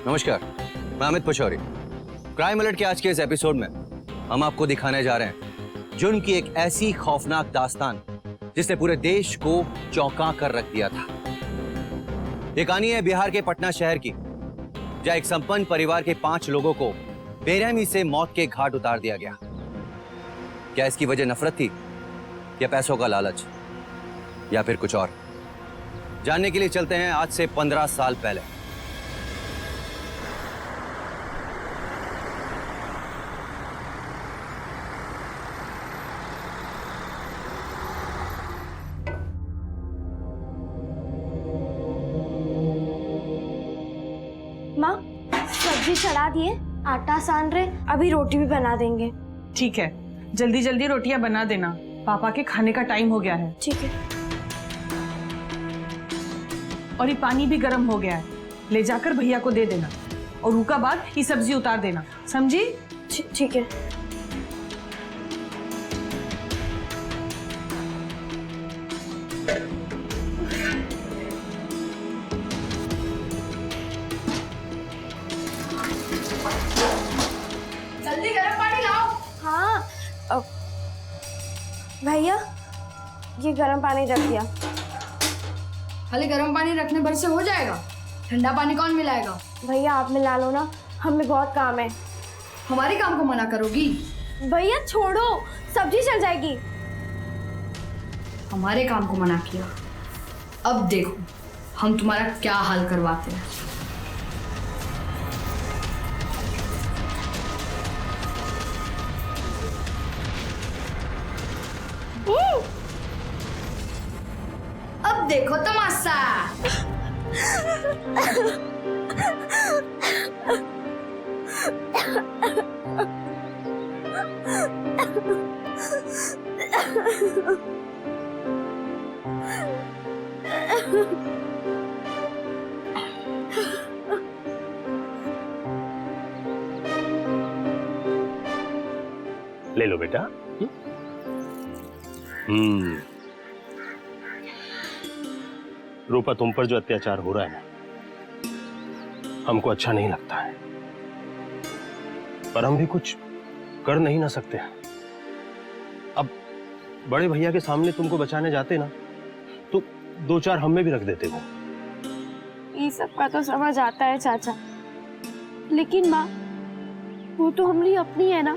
नमस्कार, मैं Amit Pachauri. Crime alert के आज के इस एपिसोड में हम आपको दिखाने जा रहे हैं जुर्म की एक ऐसी खौफनाक दास्तान जिसने पूरे देश को चौंका कर रख दिया था। ये कहानी है बिहार के पटना शहर की, जहां एक संपन्न परिवार के 5 लोगों को बेरहमी से मौत के घाट उतार दिया गया। क्या इसकी वजह नफरत थी, या पैसों का लालच, या फिर कुछ और? जानने के लिए चलते हैं आज से 15 साल पहले। माँ, सब्जी चढ़ा दिए, आटा सान रहे, अभी रोटी भी बना देंगे। ठीक है, जल्दी जल्दी रोटियां बना देना, पापा के खाने का टाइम हो गया है। ठीक है। और ये पानी भी गर्म हो गया है, ले जाकर भैया को दे देना और रुका बाद ये सब्जी उतार देना, समझी? ठीक है। जल्दी गर्म पानी लाओ। हाँ भैया, ये गर्म पानी रख दिया। खाली गर्म पानी रखने भर से हो जाएगा? ठंडा पानी कौन मिलाएगा? भैया आप मिला लो ना, हमें बहुत काम है। हमारे काम को मना करोगी? भैया छोड़ो, सब्जी चल जाएगी। हमारे काम को मना किया, अब देखो हम तुम्हारा क्या हाल करवाते हैं। अब देखो तमाशा। ले लो बेटा। रूपा, तुम पर जो अत्याचार हो रहा है ना, हमको अच्छा नहीं लगता है, पर हम भी कुछ कर नहीं ना सकते। अब बड़े भैया के सामने तुमको बचाने जाते ना, तो 2-4 हम में भी रख देते वो। ये सब का तो समझ आता है चाचा, लेकिन माँ वो तो हमारी अपनी है ना,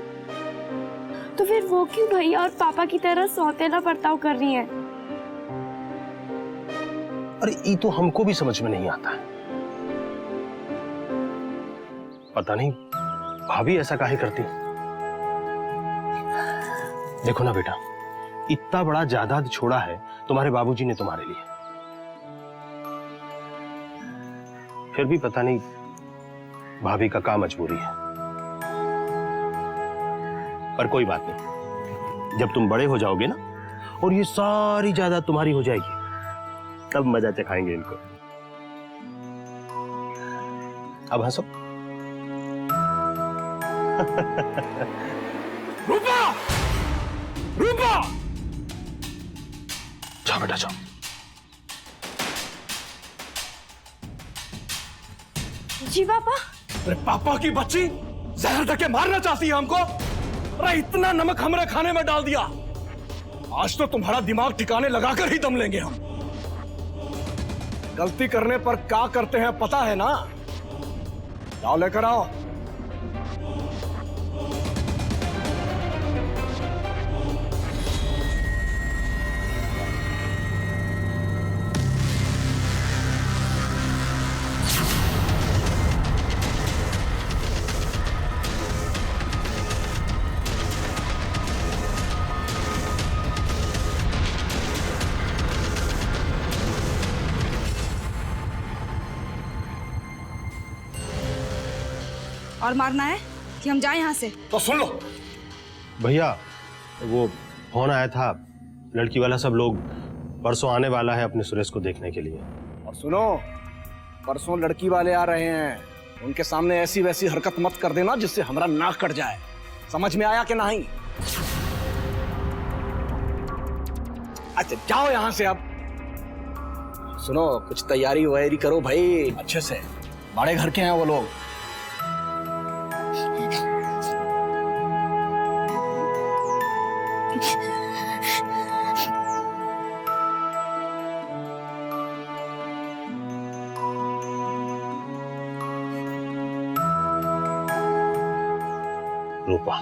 तो फिर वो क्यों भैया और पापा की तरह सौतेला बर्ताव कर रही है? अरे ये तो हमको भी समझ में नहीं आता है। पता नहीं भाभी ऐसा काहे करती। देखो ना बेटा, इतना बड़ा जायदाद छोड़ा है तुम्हारे बाबूजी ने तुम्हारे लिए, फिर भी पता नहीं भाभी का क्या मजबूरी है। पर कोई बात नहीं, जब तुम बड़े हो जाओगे ना और ये सारी जायदाद तुम्हारी हो जाएगी, तब मजा चखाएंगे इनको। अब हंसो। रूपा! रूपा! जाओ बेटा जाओ। जी पापा। अरे पापा की बच्ची जहर देके मारना चाहती है हमको। अरे इतना नमक हमारे खाने में डाल दिया, आज तो तुम्हारा दिमाग ठिकाने लगाकर ही दम लेंगे हम। गलती करने पर क्या करते हैं पता है ना? लाओ लेकर आओ। और मारना है कि हम जाएं यहाँ से? तो सुन लो भैया, वो फोन आया था, लड़की वाला सब लोग परसों आने वाला है अपने सुरेश को देखने के लिए। और सुनो, परसों लड़की वाले आ रहे हैं, उनके सामने ऐसी वैसी हरकत मत कर देना जिससे हमारा नाक कट जाए। समझ में आया कि नहीं? अच्छा जाओ यहां से। अब सुनो, कुछ तैयारी वैयारी करो भाई अच्छे से, बड़े घर के हैं वो लोग। रूपा,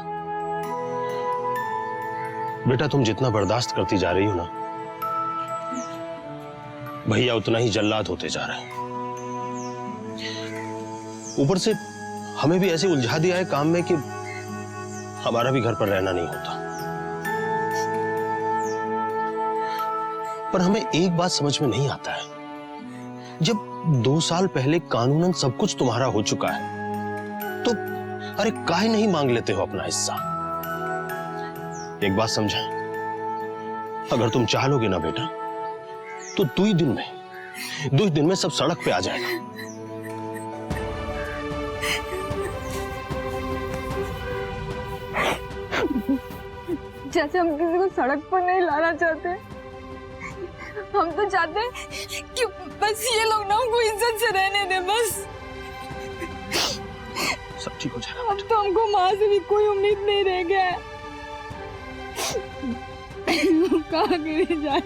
बेटा तुम जितना बर्दाश्त करती जा रही हो ना, भैया उतना ही जल्लाद होते जा रहे हैं। ऊपर से हमें भी ऐसे उलझा दिया है काम में कि हमारा भी घर पर रहना नहीं होता। पर हमें एक बात समझ में नहीं आता है, जब 2 साल पहले कानूनन सब कुछ तुम्हारा हो चुका है तो अरे काहे नहीं मांग लेते हो अपना हिस्सा? एक बात समझे, अगर तुम चाह लोगे ना बेटा तो 2 ही दिन में सब सड़क पे आ जाएगा। चाचा, हम किसी को सड़क पर नहीं लाना चाहते। हम तो चाहते हैं कि बस ये लोग ना हमको इज्जत से रहने दें, बस। सब ठीक हो जाएगा। अब तो हमको माँ से भी कोई उम्मीद नहीं रह गया है। कहाँ गिरे जाए।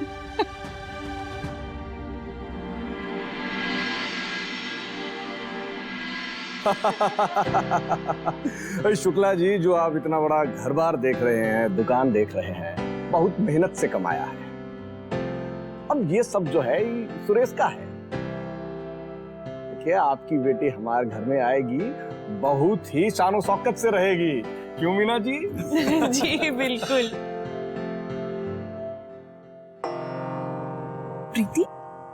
शुक्ला जी, जो आप इतना बड़ा घर बार देख रहे हैं, दुकान देख रहे हैं, बहुत मेहनत से कमाया है। अब ये सब जो है ये सुरेश का है। देखिए, आपकी बेटी हमारे घर में आएगी, बहुत ही शानो शौकत से रहेगी। क्यों मीना जी? जी बिल्कुल। प्रीति,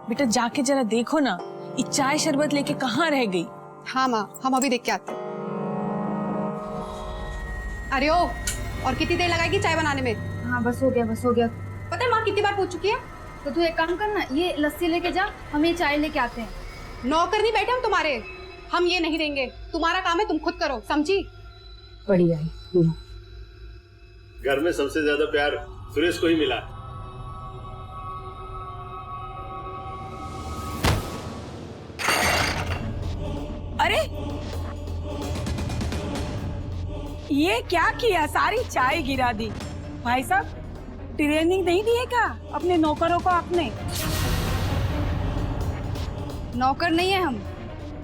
बेटा जाके जरा देखो ना, ये चाय शरबत लेके कहाँ रह गई? हाँ माँ, हम अभी देख के आते हैं। अरे ओ, और कितनी देर लगाएगी चाय बनाने में? हाँ बस हो गया, बस हो गया। पता है माँ कितनी बार पूछ चुकी है? तो तू एक काम करना, ये लस्सी लेके जा, हम ये चाय लेके आते हैं। नौकर नहीं बैठे हम तुम्हारे, हम ये नहीं देंगे। तुम्हारा काम है, तुम खुद करो, समझी? बढ़िया है। घर में सबसे ज्यादा प्यार सुरेश को ही मिला। अरे ये क्या किया? सारी चाय गिरा दी। भाई साहब, ट्रेनिंग नहीं दिए क्या अपने नौकरों को आपने? नौकर नहीं है हम,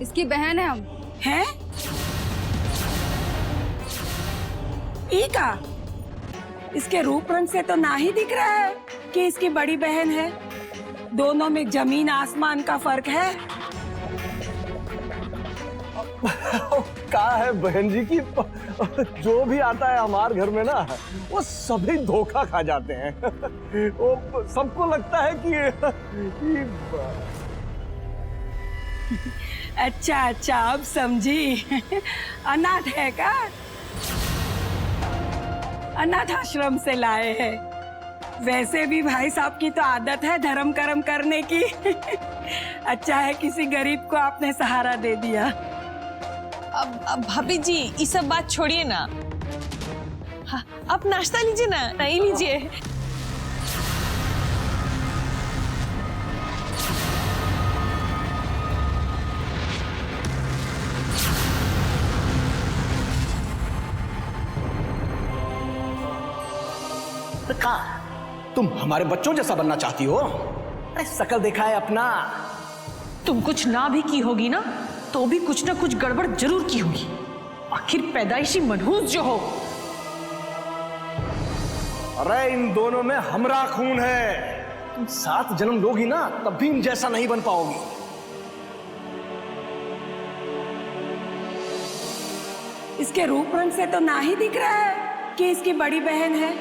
इसकी बहन है हम। हैं? ई का? इसके रूप रंग से तो ना ही दिख रहा है कि इसकी बड़ी बहन है। दोनों में जमीन आसमान का फर्क है। कहा है बहन जी की, जो भी आता है हमारे घर में ना, वो सभी धोखा खा जाते हैं। वो सबको लगता है कि अच्छा अच्छा, अब समझी। अनाथ है का? अनाथ आश्रम से लाए हैं। वैसे भी भाई साहब की तो आदत है धर्म कर्म करने की। अच्छा है किसी गरीब को आपने सहारा दे दिया। अब भाभी जी ये सब बात छोड़िए ना। हाँ, आप नाश्ता लीजिए ना, नहीं लीजिए। तो कहा तुम हमारे बच्चों जैसा बनना चाहती हो? अरे शकल देखा है अपना। तुम कुछ ना भी की होगी ना, तो भी कुछ ना कुछ गड़बड़ जरूर की होगी। आखिर पैदाइशी मनहूस जो हो। अरे इन दोनों में हमरा खून है। तुम 7 जन्म लोगी ना, तब भी इन जैसा नहीं बन पाओगी। इसके रूप रंग से तो ना ही दिख रहा है कि इसकी बड़ी बहन है।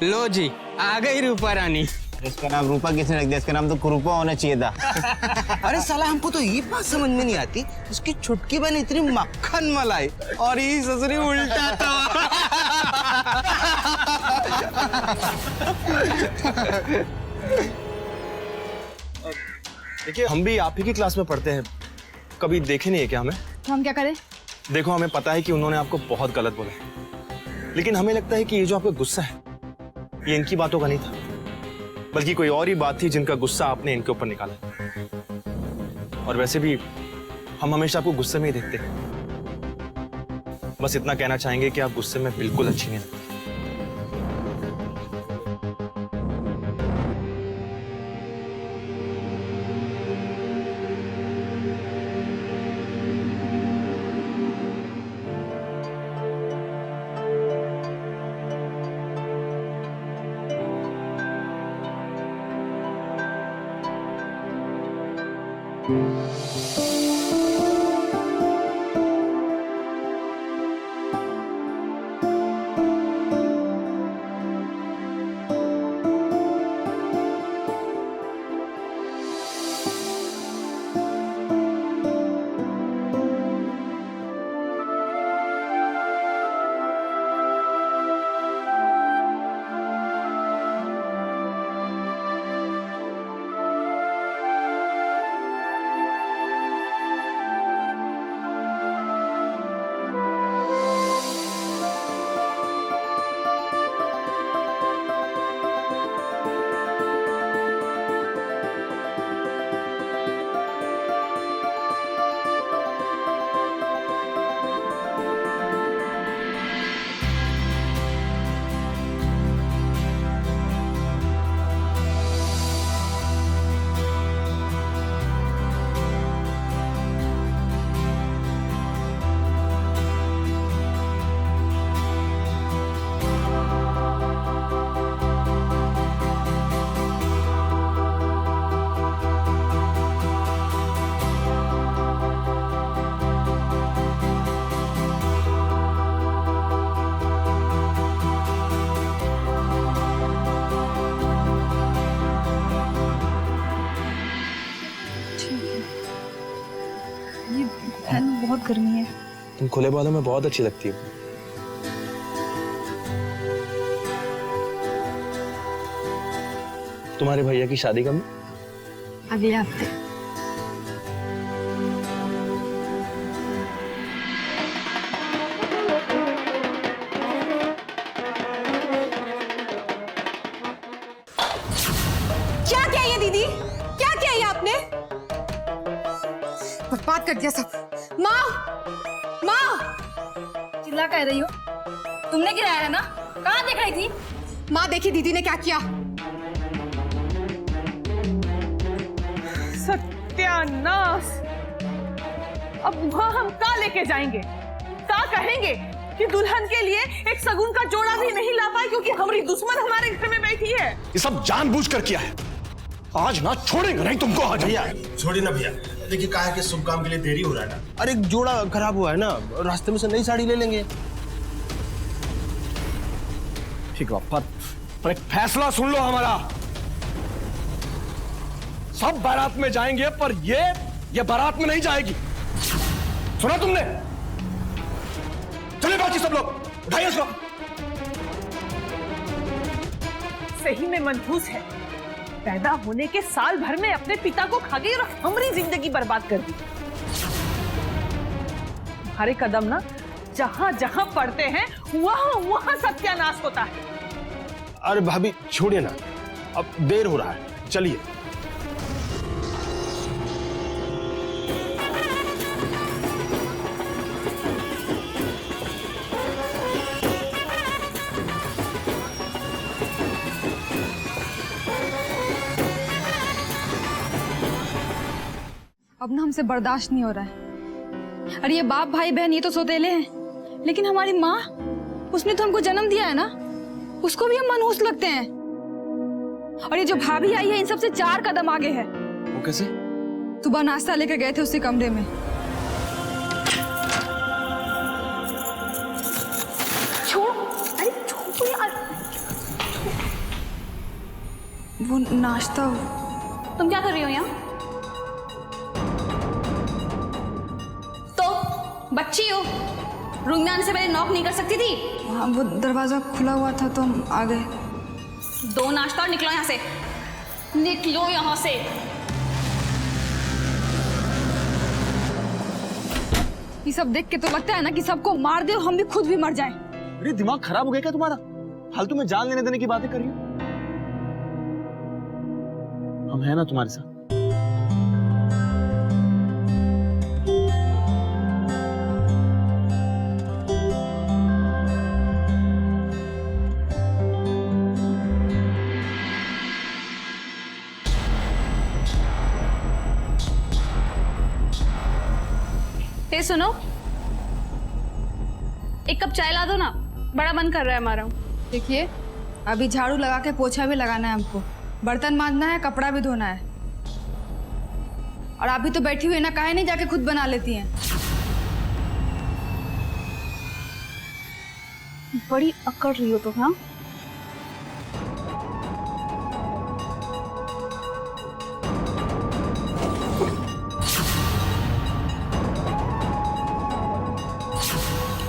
लो जी, आ गई रूपा रानी। इसका नाम रूपा किसने रख दिया? इसका नाम तो कुरूपा होना चाहिए था। अरे साला, हमको तो ये बात समझ में नहीं आती, उसकी छुटकी बहन इतनी मक्खन मलाई और ये ससुरी उल्टा था। देखिए, हम भी आप ही की क्लास में पढ़ते हैं, कभी देखे नहीं है क्या हमें? तो हम क्या करें? देखो, हमें पता है कि उन्होंने आपको बहुत गलत बोला, लेकिन हमें लगता है कि ये जो आपका गुस्सा है, ये इनकी बातों का नहीं था, बल्कि कोई और ही बात थी जिनका गुस्सा आपने इनके ऊपर निकाला। और वैसे भी हम हमेशा आपको गुस्से में ही देखते हैं। बस इतना कहना चाहेंगे कि आप गुस्से में बिल्कुल अच्छी नहीं लगती। बहुत गर्मी है। तुम खुले बालों में बहुत अच्छी लगती हो। तुम्हारे भैया की शादी कब है? अगले हफ्ते। क्या किया ये दीदी? क्या किया ये आपने? बर्बाद कर दिया सब। माँ, माँ! चिल्ला कह रही हो? तुमने गिराया है ना? कहाँ देख रही थी? माँ देखी दीदी ने क्या किया। सत्यानाश! अब वहाँ हम का लेके जाएंगे? का कहेंगे कि दुल्हन के लिए एक सगुन का जोड़ा भी नहीं ला पाए क्योंकि हमारी दुश्मन हमारे घर में बैठी है। ये सब जानबूझकर किया है। आज ना छोड़ेंगे नहीं तुमको। आज भैया छोड़िए ना भैया, देखिए काहे के शुभ काम के लिए देरी हो रहा है ना। अरे एक जोड़ा खराब हुआ है ना, रास्ते में से नई साड़ी ले लेंगे। ठीक है, पर एक फैसला सुन लो हमारा। सब बारात में जाएंगे पर ये बारात में नहीं जाएगी। सुना तुमने? चले बाकी सब लोग उठाइए इसको। सही में मनहूस है। पैदा होने के साल भर में अपने पिता को खा गई और हमारी जिंदगी बर्बाद कर दी। तुम्हारे कदम ना जहां जहां पड़ते हैं वहां वहां सत्यानाश होता है। अरे भाभी छोड़िए ना, अब देर हो रहा है, चलिए। अब ना हमसे बर्दाश्त नहीं हो रहा है। अरे ये बाप भाई बहन ये तो सौतेले हैं, लेकिन हमारी माँ, उसने तो हमको जन्म दिया है ना, उसको भी हम मनहूस लगते हैं। और ये जो भाभी आई है इन सबसे 4 कदम आगे है। वो कैसे? सुबह नाश्ता लेकर गए थे उसी कमरे में। छोड़ो, अरे छोड़ो यार। वो नाश्ता। तुम क्या कर रही हो यहाँ? बच्ची हो, रूम में आने से पहले नॉक नहीं कर सकती थी? हाँ, वो दरवाजा खुला हुआ था तो हम आ गए। 2 नाश्ता और निकलो यहाँ से। निकलो यहाँ से। ये सब देख के तो लगता है ना कि सबको मार दे और हम भी खुद भी मर जाएं। अरे दिमाग खराब हो गया क्या तुम्हारा? फालतू में जान लेने देने की बातें कर रही हो। हम हैं ना तुम्हारे साथ। हे सुनो, एक कप चाय ला दो ना, बड़ा मन कर रहा है हमारा। देखिए, अभी झाड़ू लगा के पोछा भी लगाना है हमको, बर्तन मांजना है, कपड़ा भी धोना है। और आप भी तो बैठी हुई ना, काहे नहीं जाके खुद बना लेती हैं? बड़ी अकड़ रही हो तुम। हाँ,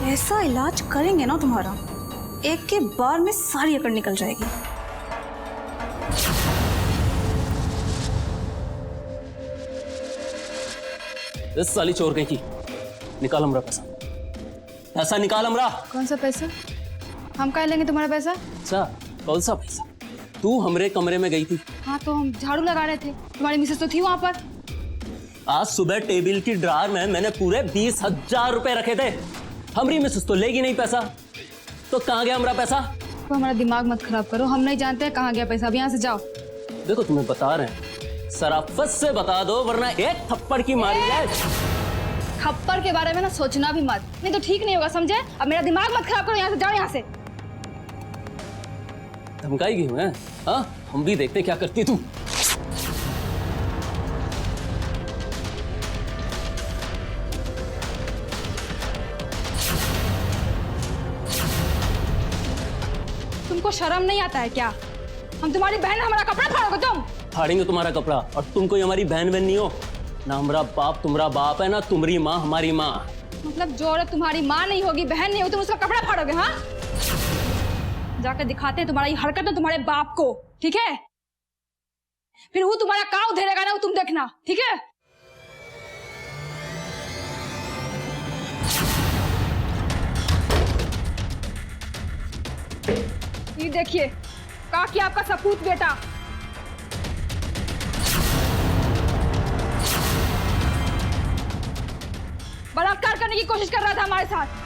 ऐसा इलाज करेंगे ना तुम्हारा, एक के बार में सारी अकड़ निकल जाएगी। इस साली चोर कहीं की, निकाल हमरा पैसा, पैसा निकाल हमरा। कौन सा पैसा? हम काहे लेंगे तुम्हारा पैसा? अच्छा, कौन सा पैसा? तू हमरे कमरे में गई थी। हाँ, तो हम झाड़ू लगा रहे थे, तुम्हारी मिसेस तो थी वहां पर। आज सुबह टेबल की ड्रॉर में मैंने पूरे 20,000 रुपए रखे थे। हमारी मिसेस तो लेगी नहीं पैसा, तो कहाँ गया हमारा पैसा? तो हमारा दिमाग मत खराब करो, हम नहीं जानते हैं कहाँ गया पैसा। अब यहाँ से जाओ। देखो तुम्हें बता रहे हैं, सराफत से बता दो वरना एक थप्पड़ की मारी है। खप्पर के बारे में ना सोचना भी मत, नहीं तो ठीक नहीं होगा, समझे? अब मेरा दिमाग मत खराब करो, यहाँ से जाओ यहाँ से। धमकाएगी मैं? हाँ, हम भी देखते क्या करती तू। तुमको शर्म नहीं आता है क्या? हम तुम्हारी बहन, हमारा कपड़ा फाड़ोगे तुम? फाड़ेंगे तुम्हारा कपड़ा, और तुम कोई हमारी बहन बहन नहीं हो ना। हमारा बाप तुम्हारा बाप है ना तुम्हारी माँ हमारी माँ। मतलब जो औरत तुम्हारी माँ नहीं होगी, बहन नहीं होगी, तुम उसका कपड़ा फाड़ोगे? हाँ, जाकर दिखाते हैं तुम्हारी हरकत ना तुम्हारे बाप को, ठीक है? फिर वो तुम्हारा काव धरेगा ना, वो तुम देखना, ठीक है? ये देखिए, कहा कि आपका सपूत बेटा बलात्कार करने की कोशिश कर रहा था हमारे साथ।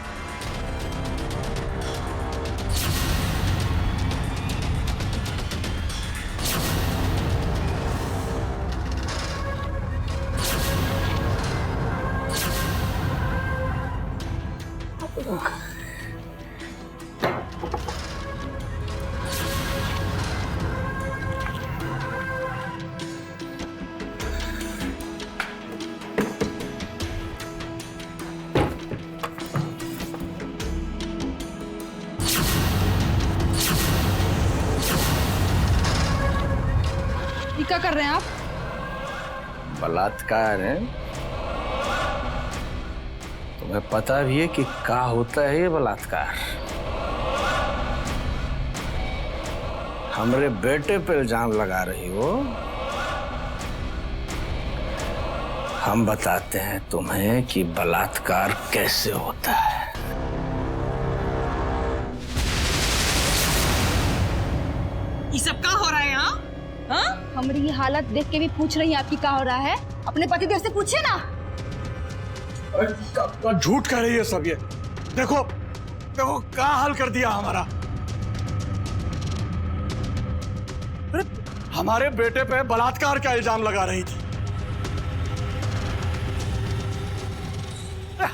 क्या कर रहे हैं आप? बलात्कार है? तुम्हें पता भी है कि क्या होता है ये बलात्कार? हमरे बेटे पे इल्जाम लगा रही हो? हम बताते हैं तुम्हें कि बलात्कार कैसे होता है। ये सब क्या हो रहा है यहाँ? हाँ? हमारी ये हालत देख के भी पूछ रही है आपकी क्या हो रहा है? अपने पतिदेव से पूछिए ना। झूठ कह रही है सब ये। देखो देखो क्या हाल कर दिया हमारा। अरे हमारे बेटे पे बलात्कार का इल्जाम लगा रही थी।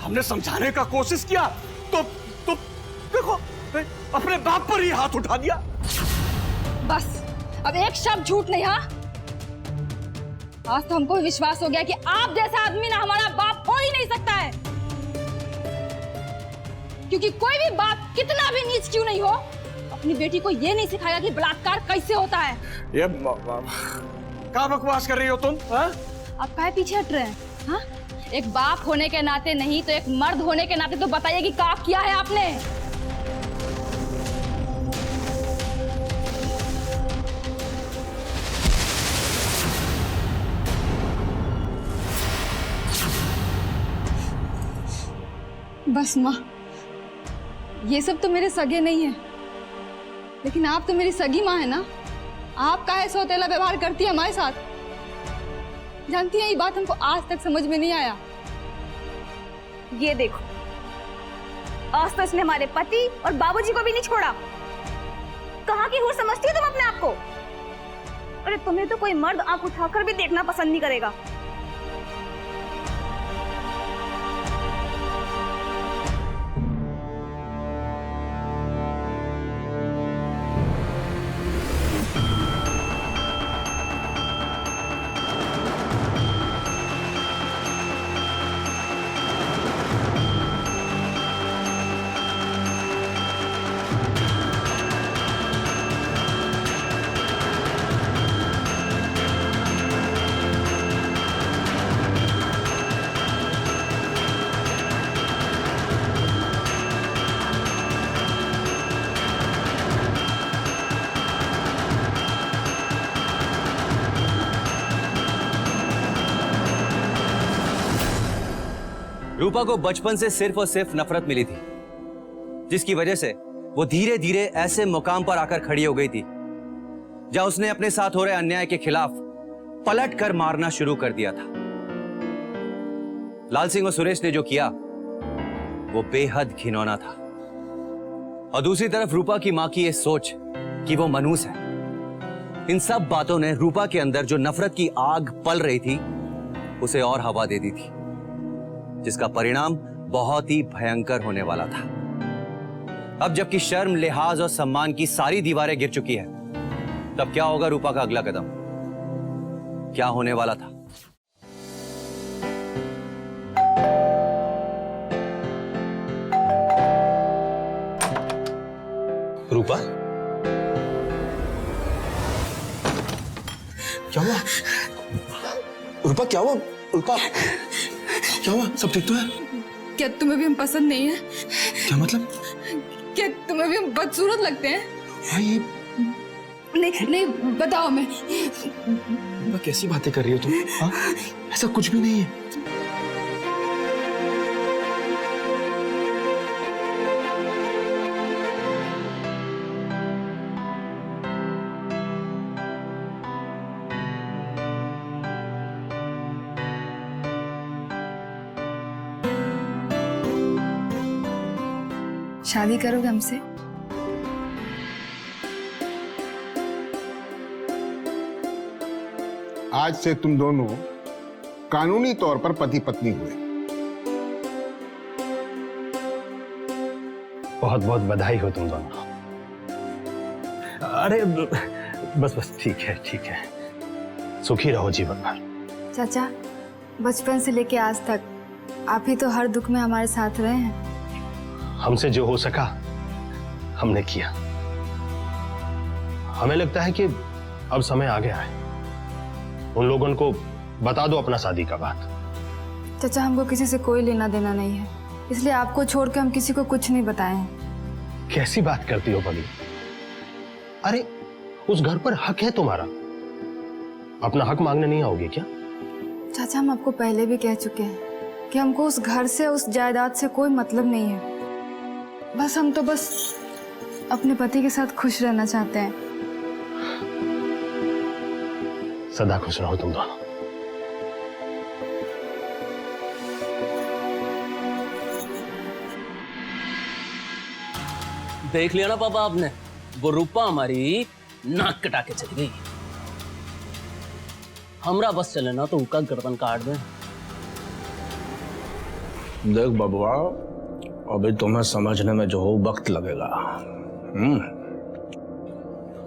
हमने समझाने का कोशिश किया तो देखो अपने बाप पर ही हाथ उठा दिया। बस अब एक शब्द झूठ नहीं। हाँ, आज तो हमको विश्वास हो गया कि आप जैसा आदमी ना हमारा बाप हो ही नहीं सकता है, क्योंकि कोई भी बाप कितना भी नीच क्यों नहीं हो, अपनी बेटी को ये नहीं सिखाया कि बलात्कार कैसे होता है। ये क्या बकवास कर रही हो तुम? आप काहे पीछे हट रहे हैं? हाँ, एक बाप होने के नाते नहीं तो एक मर्द होने के नाते तो बताइए कि क्या किया है आपने। बस माँ, ये सब तो मेरे सगे नहीं है, लेकिन आप तो मेरी सगी माँ है ना। आप काहे सौतेला व्यवहार करती है हमारे साथ? जानती है, ये बात हमको आज तक समझ में नहीं आया। ये देखो, आज तो इसने हमारे पति और बाबूजी को भी नहीं छोड़ा। कहाँ की हूर समझती हो तुम अपने आप को? अरे तुम्हें तो कोई मर्द आंख उठाकर भी देखना पसंद नहीं करेगा। रूपा को बचपन से सिर्फ और सिर्फ नफरत मिली थी, जिसकी वजह से वो धीरे धीरे ऐसे मुकाम पर आकर खड़ी हो गई थी जहां उसने अपने साथ हो रहे अन्याय के खिलाफ पलट कर मारना शुरू कर दिया था। लाल सिंह और सुरेश ने जो किया वो बेहद घिनौना था। और दूसरी तरफ रूपा की मां की ये सोच कि वो मनहूस है, इन सब बातों ने रूपा के अंदर जो नफरत की आग पल रही थी उसे और हवा दे दी थी, जिसका परिणाम बहुत ही भयंकर होने वाला था। अब जबकि शर्म, लिहाज और सम्मान की सारी दीवारें गिर चुकी है, तब क्या होगा रूपा का अगला कदम? क्या होने वाला था? रूपा, क्या हुआ? रूपा क्या हुआ? रूपा क्या हुआ? सब ठीक तो है? क्या तुम्हें भी हम पसंद नहीं है? क्या मतलब? क्या तुम्हें भी हम बदसूरत लगते हैं? हाँ, ये नहीं बताओ। मैं कैसी बातें कर रही हो तुम? हाँ, ऐसा कुछ भी नहीं है। शादी करोगे हमसे? आज से तुम दोनों कानूनी तौर पर पति पत्नी हुए। बहुत बहुत बधाई हो तुम दोनों। अरे बस बस, ठीक है ठीक है, सुखी रहो जीवन भर। चाचा, बचपन से लेके आज तक आप ही तो हर दुख में हमारे साथ रहे हैं। हमसे जो हो सका हमने किया। हमें लगता है कि अब समय आ गया है, उन लोगों को बता दो अपना शादी का बात। चाचा, हमको किसी से कोई लेना देना नहीं है, इसलिए आपको छोड़ के हम किसी को कुछ नहीं बताए हैं। कैसी बात करती हो बली? अरे उस घर पर हक है तुम्हारा, अपना हक मांगने नहीं आओगे क्या? चाचा, हम आपको पहले भी कह चुके हैं कि हमको उस घर से, उस जायदाद से कोई मतलब नहीं है। बस हम तो बस अपने पति के साथ खुश रहना चाहते हैं। सदा खुश रहो तुम दोनों। देख लिया ना पापा आपने, वो रूपा हमारी नाक कटा के चली गई। हमरा बस चले ना तो उनका गर्दन काट दें। देख बबुआ, अभी तुम्हें समझने में जो हो वक्त लगेगा।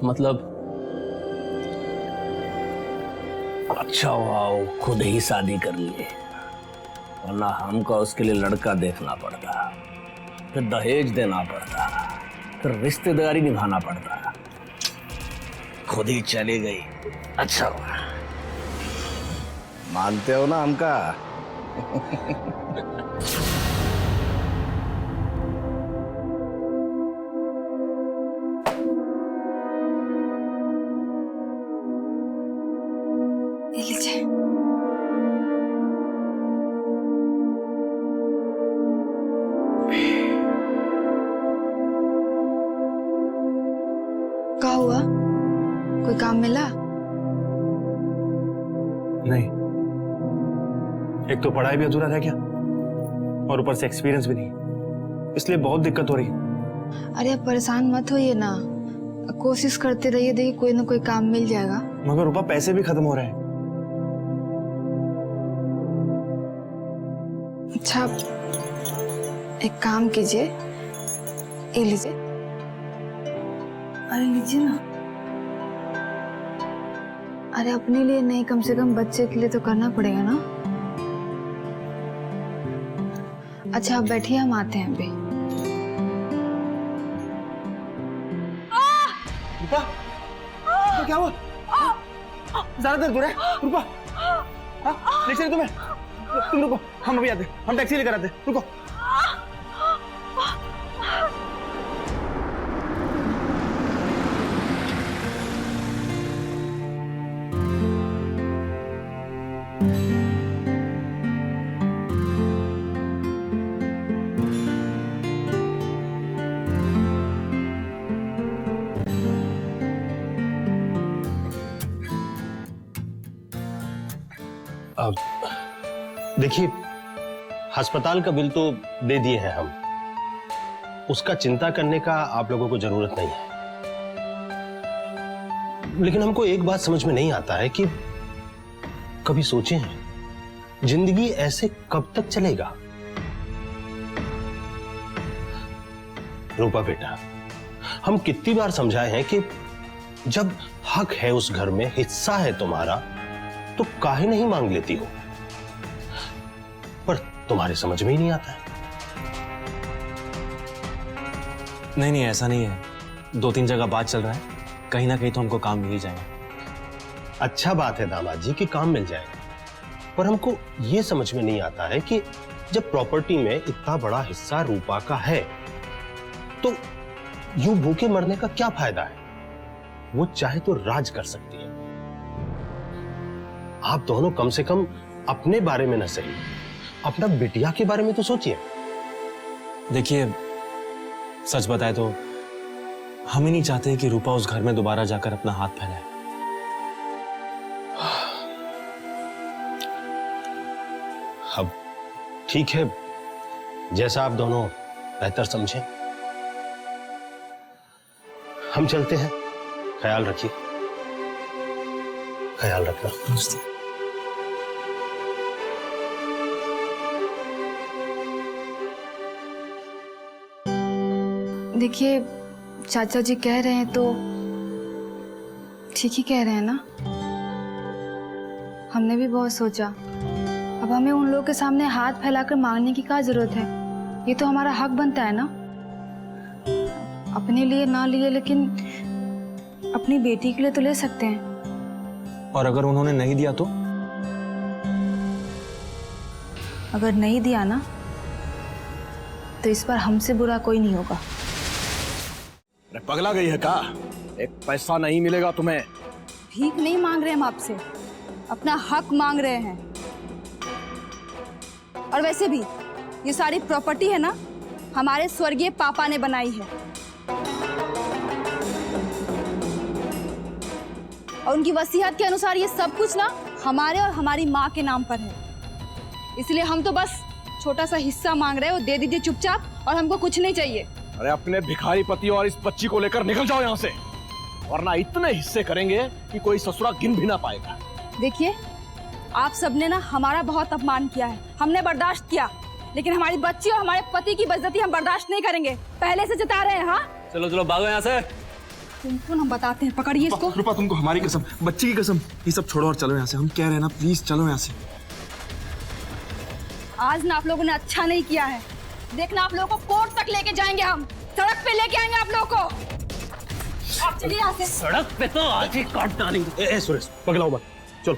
मतलब? अच्छा हुआ वो खुद ही शादी कर लिए, वरना हमको उसके लिए लड़का देखना पड़ता, फिर दहेज देना पड़ता, फिर रिश्तेदारी निभाना पड़ता। खुद ही चली गई। अच्छा हुआ। मानते हो ना हमका? क्या हुआ? कोई काम मिला? नहीं, एक तो पढ़ाई भी अधूरा रह गया और ऊपर से एक्सपीरियंस भी नहीं, इसलिए बहुत दिक्कत हो रही। अरे आप परेशान मत होइए ना, कोशिश करते रहिए, देखिए कोई ना कोई काम मिल जाएगा। मगर रूपा पैसे भी खत्म हो रहे हैं। अच्छा, एक काम कीजिए, ये लीजिए। अरे लीजिए ना। अरे अपने लिए नहीं, कम से कम बच्चे के लिए तो करना पड़ेगा ना। अच्छा आप बैठिए, हम आते हैं अभी। रूपा, तो क्या हुआ? ज्यादा दर्द हो रहा है? रूपा, ले चलिए तुम्हें। तुम रुको, हम अभी आते, हम टैक्सी लेकर आते। रुको। देखिए, अस्पताल का बिल तो दे दिए हैं हम, उसका चिंता करने का आप लोगों को जरूरत नहीं है। लेकिन हमको एक बात समझ में नहीं आता है कि कभी सोचे हैं जिंदगी ऐसे कब तक चलेगा? रूपा बेटा, हम कितनी बार समझाए हैं कि जब हक है उस घर में, हिस्सा है तुम्हारा, तो काहे नहीं मांग लेती हो? पर तुम्हारे समझ में ही नहीं आता है। नहीं, ऐसा नहीं है। 2-3 जगह बात चल रहा है, कहीं ना कहीं तो हमको काम मिल ही जाएगा। अच्छा बात है दामाद जी कि काम मिल जाएगा, पर हमको यह समझ में नहीं आता है कि जब प्रॉपर्टी में इतना बड़ा हिस्सा रूपा का है, तो यूं भूखे मरने का क्या फायदा है? वो चाहे तो राज कर सकती है। आप दोनों कम से कम अपने बारे में न सही, अपना बिटिया के बारे में तो सोचिए। देखिए, सच बताए तो हम ही नहीं चाहते कि रूपा उस घर में दोबारा जाकर अपना हाथ फैलाए। अब ठीक है, जैसा आप दोनों बेहतर समझें। हम चलते हैं, ख्याल रखिए। ख्याल रखना। देखिए, चाचा जी कह रहे हैं तो ठीक ही कह रहे हैं ना। हमने भी बहुत सोचा, अब हमें उन लोगों के सामने हाथ फैलाकर मांगने की क्या जरूरत है? ये तो हमारा हक बनता है ना। अपने लिए ना लिए, लेकिन अपनी बेटी के लिए तो ले सकते हैं। और अगर उन्होंने नहीं दिया तो? अगर नहीं दिया ना, तो इस बार हमसे बुरा कोई नहीं होगा। अरे पगला गई है का? एक पैसा नहीं मिलेगा तुम्हें। भीख नहीं मांग रहे हम आपसे, अपना हक मांग रहे हैं। और वैसे भी ये सारी प्रॉपर्टी है ना, हमारे स्वर्गीय पापा ने बनाई है, और उनकी वसीयत के अनुसार ये सब कुछ ना हमारे और हमारी माँ के नाम पर है। इसलिए हम तो बस छोटा सा हिस्सा मांग रहे हैं, वो दे दीजिए चुपचाप, और हमको कुछ नहीं चाहिए। अरे अपने भिखारी पति और इस बच्ची को लेकर निकल जाओ यहाँ से, वरना इतने हिस्से करेंगे कि कोई ससुरा गिन भी ना पाएगा। देखिए, आप सबने ना हमारा बहुत अपमान किया है, हमने बर्दाश्त किया, लेकिन हमारी बच्ची और हमारे पति की बेइज्जती हम बर्दाश्त नहीं करेंगे। पहले से जता रहे हैं। हाँ, चलो भागो यहाँ से। तुमको हम बताते हैं, पकड़िए इसको। रूपा, तुमको हमारी कसम, बच्ची की कसम, ये सब छोड़ो और चलो यहाँ से। हम कह रहे हैं ना, प्लीज चलो यहाँ से। आज ना आप लोगों ने अच्छा नहीं किया है। देखना, आप लोगों को कोर्ट तक लेके जाएंगे, हम सड़क पे लेके आएंगे आप लोगों को। आप चलिए यहाँ से। सड़क पे तो आज ही काट डालेंगे। सुरेश, पगलाओ मत, चलो।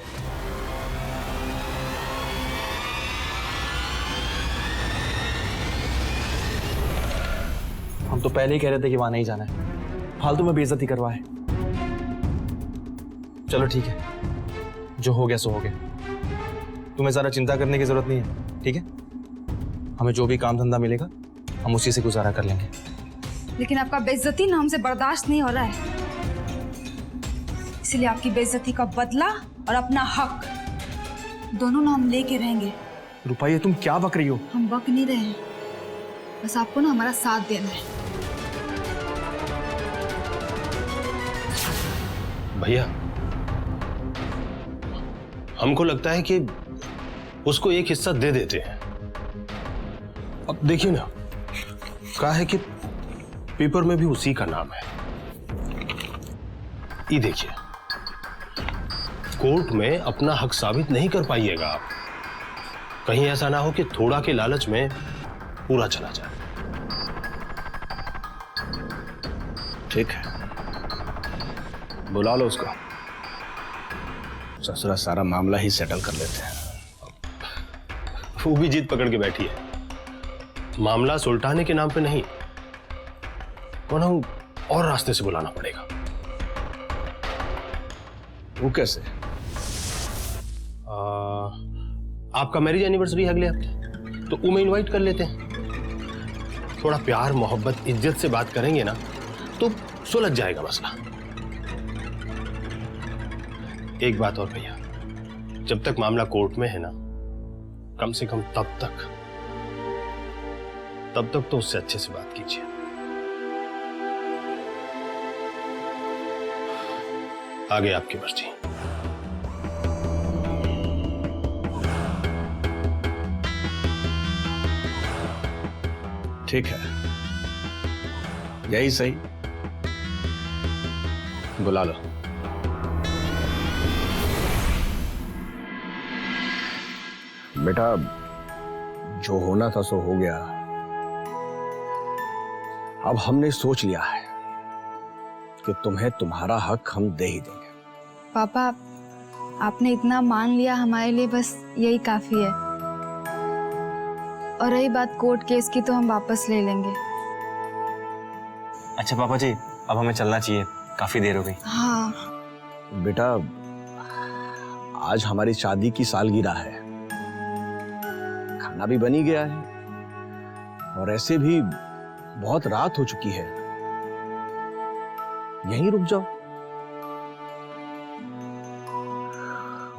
हम तो पहले ही कह रहे थे कि वहां नहीं जाना है, फालतू में बेइज्जती करवाए। चलो ठीक है, जो हो गया सो हो गया। तुम्हें ज़्यादा चिंता करने की जरूरत नहीं है, ठीक है? हमें जो भी काम धंधा मिलेगा हम उसी से गुजारा कर लेंगे। लेकिन आपका बेइज्जती ना हमसे बर्दाश्त नहीं हो रहा है, इसलिए आपकी बेइज्जती का बदला और अपना हक दोनों ना हम लेके रहेंगे। रूपा, ये तुम क्या बक रही हो? हम बक नहीं रहे हैं, बस आपको ना हमारा साथ देना है। भैया, हमको लगता है कि उसको एक हिस्सा दे देते हैं। अब देखिए ना, कहा है कि पेपर में भी उसी का नाम है। ये देखिए, कोर्ट में अपना हक साबित नहीं कर पाइएगा आप। कहीं ऐसा ना हो कि थोड़ा के लालच में पूरा चला जाए। ठीक है, बुला लो उसको। ससुरा सारा मामला ही सेटल कर लेते हैं। वो भी जीत पकड़ के बैठी है। मामला सुलटाने के नाम पे नहीं, और रास्ते से बुलाना पड़ेगा। वो कैसे? आपका मैरिज एनिवर्सरी है अगले हफ्ते, तो वो में इनवाइट कर लेते हैं। थोड़ा प्यार मोहब्बत इज्जत से बात करेंगे ना, तो सुलझ जाएगा मसला। एक बात और भैया, जब तक मामला कोर्ट में है ना, कम से कम तब तक तो उससे अच्छे से बात कीजिए। आगे आपकी मर्जी। ठीक है, यही सही, बुला लो। बेटा, जो होना था सो हो गया। अब हमने सोच लिया है कि तुम्हें तुम्हारा हक हम दे ही देंगे। पापा, आपने इतना मान लिया हमारे लिए, बस यही काफी है। और रही बात कोर्ट केस की, तो हम वापस ले लेंगे। अच्छा पापा जी, अब हमें चलना चाहिए, काफी देर हो गई। हाँ बेटा, आज हमारी शादी की सालगिरह है, खाना भी बनी गया है और ऐसे भी बहुत रात हो चुकी है, यहीं रुक जाओ।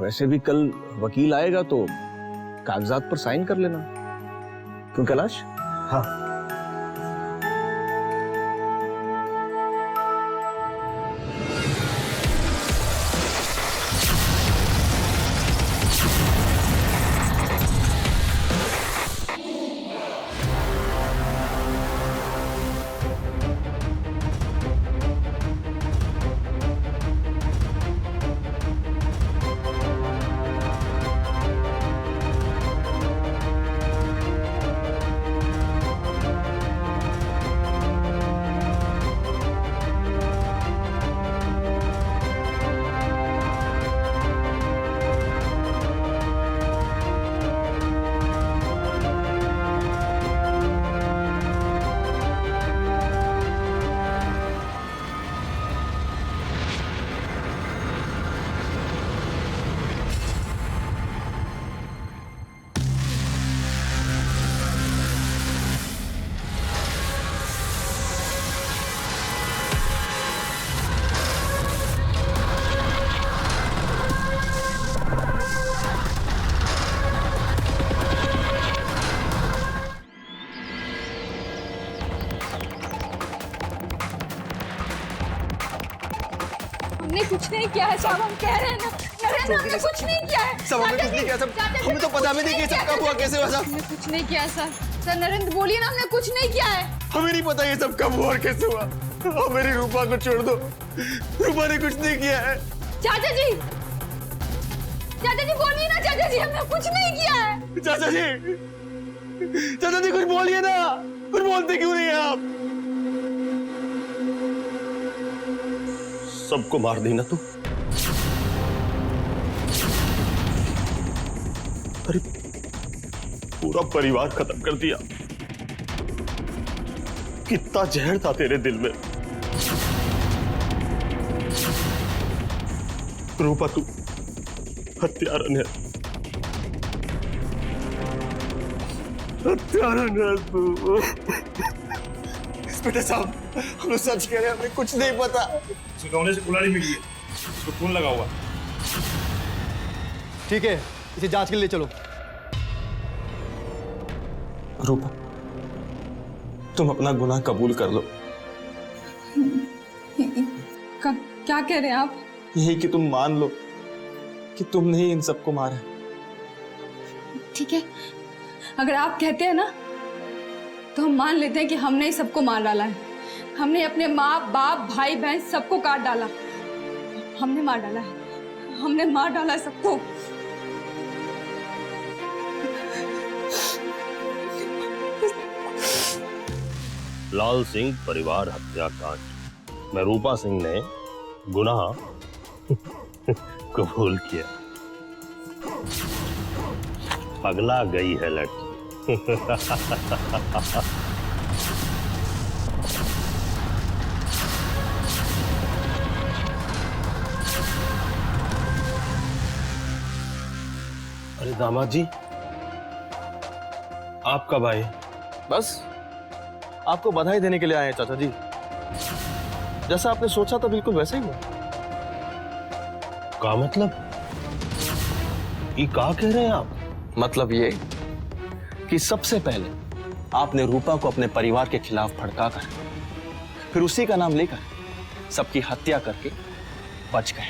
वैसे भी कल वकील आएगा तो कागजात पर साइन कर लेना। क्यों कैलाश? हाँ। हमने कुछ नहीं किया है साहब, हम कह रहे हैं ना। नरेंद्र, हमने कुछ नहीं किया है। सब हमने कुछ नहीं किया, सब हमें तो पता भी नहीं कि सब कब हुआ, कैसे हुआ। सब हमने कुछ नहीं किया सर। सर नरेंद्र बोलिए ना, हमने कुछ नहीं किया है। हमें नहीं पता ये सब कब हुआ और कैसे हुआ। अब मेरी रूपा को छोड़ दो, रूपा ने कुछ नहीं किया है। चाचा जी, चाचा जी बोलिए ना। चाचा जी, हमने कुछ नहीं किया है। चाचा जी कुछ बोलिए ना, कुछ बोलते क्यों नहीं आप? सबको मार दी ना तू? अरे पूरा परिवार खत्म कर दिया। कितना जहर था तेरे दिल में। रूपा, तू हत्यारन है, हत्यारन है तू। इंस्पेक्टर साहब, हम लोग सच कह रहे हैं, हमें कुछ नहीं पता। कमरे से कुल्हाड़ी मिली है, उसको खून लगा हुआ। ठीक है, इसे जांच के लिए चलो। रूपा, तुम अपना गुनाह कबूल कर लो। क्या कह रहे हैं आप? यही कि तुम मान लो कि तुमने ही इन सबको मारा। ठीक है, अगर आप कहते हैं ना तो हम मान लेते हैं कि हमने ही सबको मार डाला है। हमने अपने माँ बाप भाई बहन सबको काट डाला। हमने मार डाला है, हमने मार डाला है सबको। लाल सिंह परिवार हत्याकांड में रूपा सिंह ने गुनाह कबूल किया। पगला गई है लड़की। अरे दामाद जी, आप कब आए? बस आपको बधाई देने के लिए आए हैं चाचा जी। जैसा आपने सोचा था बिल्कुल वैसे ही हुआ। का मतलब? ये क्या कह रहे हैं आप? मतलब ये कि सबसे पहले आपने रूपा को अपने परिवार के खिलाफ भड़काकर फिर उसी का नाम लेकर सबकी हत्या करके बच गए,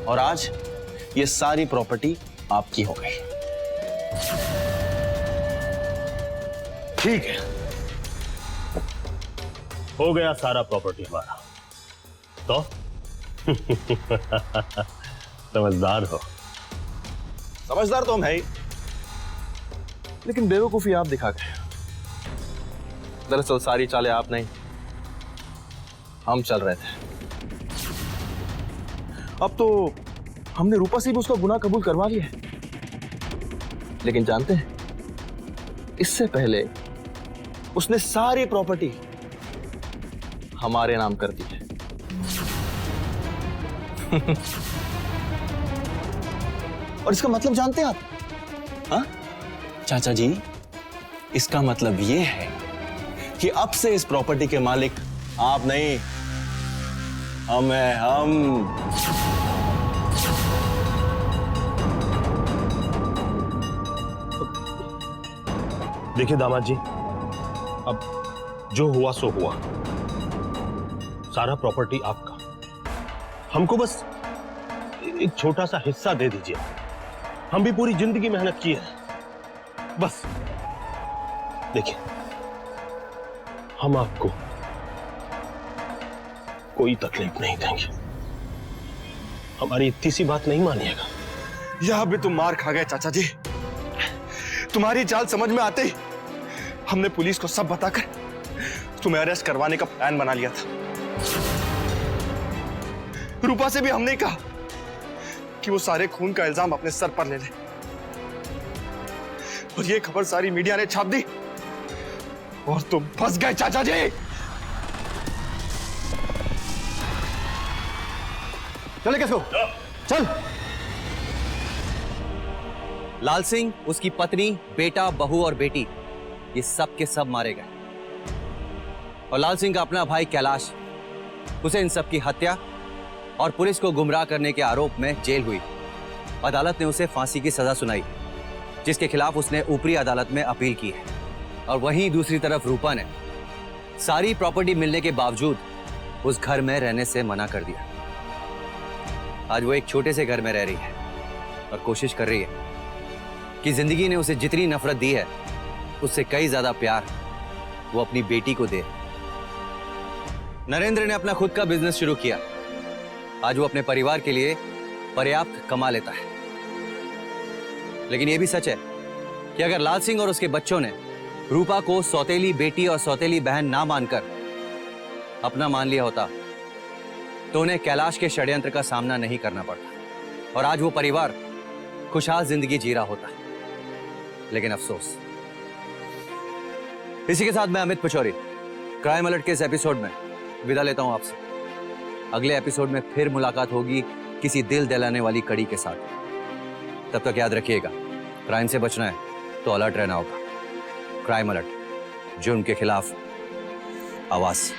और आज ये सारी प्रॉपर्टी आपकी हो गई। ठीक है, हो गया सारा प्रॉपर्टी हमारा तो समझदार हो। समझदार तो हम है ही, लेकिन बेवकूफी आप दिखा गए। दरअसल सारी चालें आप नहीं, हम चल रहे थे। अब तो हमने रूपा से भी उसका गुनाह कबूल करवा लिया है, लेकिन जानते हैं इससे पहले उसने सारी प्रॉपर्टी हमारे नाम कर दी है। और इसका मतलब जानते हैं आप? हाँ चाचा जी, इसका मतलब ये है कि अब से इस प्रॉपर्टी के मालिक आप नहीं, हम हैं, हम। देखिए दामाद जी, अब जो हुआ सो हुआ, सारा प्रॉपर्टी आपका। हमको बस एक छोटा सा हिस्सा दे दीजिए। हम भी पूरी जिंदगी मेहनत की है, बस देखिए हम आपको कोई तकलीफ नहीं देंगे। हमारी इतनी सी बात नहीं मानिएगा। यह भी तुम मार खा गए चाचा जी। तुम्हारी चाल समझ में आते ही हमने पुलिस को सब बताकर तुम्हें अरेस्ट करवाने का प्लान बना लिया था। रूपा से भी हमने कहा कि वो सारे खून का इल्जाम अपने सर पर ले ले, और ये खबर सारी मीडिया ने छाप दी और तुम फंस गए चाचा जी। चले कैसे हो? चल। लाल सिंह, उसकी पत्नी, बेटा, बहू और बेटी, ये सब के सब मारे गए। और लाल सिंह का अपना भाई कैलाश, उसे इन सब की हत्या और पुलिस को गुमराह करने के आरोप में जेल हुई। अदालत ने उसे फांसी की सजा सुनाई, जिसके खिलाफ उसने ऊपरी अदालत में अपील की है। और वहीं दूसरी तरफ रूपा ने सारी प्रॉपर्टी मिलने के बावजूद उस घर में रहने से मना कर दिया। आज वो एक छोटे से घर में रह रही है और कोशिश कर रही है कि जिंदगी ने उसे जितनी नफरत दी है, उससे कई ज्यादा प्यार वो अपनी बेटी को दे। नरेंद्र ने अपना खुद का बिजनेस शुरू किया। आज वो अपने परिवार के लिए पर्याप्त कमा लेता है। लेकिन यह भी सच है कि अगर लाल सिंह और उसके बच्चों ने रूपा को सौतेली बेटी और सौतेली बहन ना मानकर अपना मान लिया होता, तो उन्हें कैलाश के षड्यंत्र का सामना नहीं करना पड़ता और आज वो परिवार खुशहाल जिंदगी जी रहा होता। लेकिन अफसोस। इसी के साथ मैं अमित पचौरी क्राइम अलर्ट के इस एपिसोड में विदा लेता हूं आपसे। अगले एपिसोड में फिर मुलाकात होगी किसी दिल दहलाने वाली कड़ी के साथ। तब तक याद रखिएगा, क्राइम से बचना है तो अलर्ट रहना होगा। क्राइम अलर्ट, जुर्म के खिलाफ आवाज।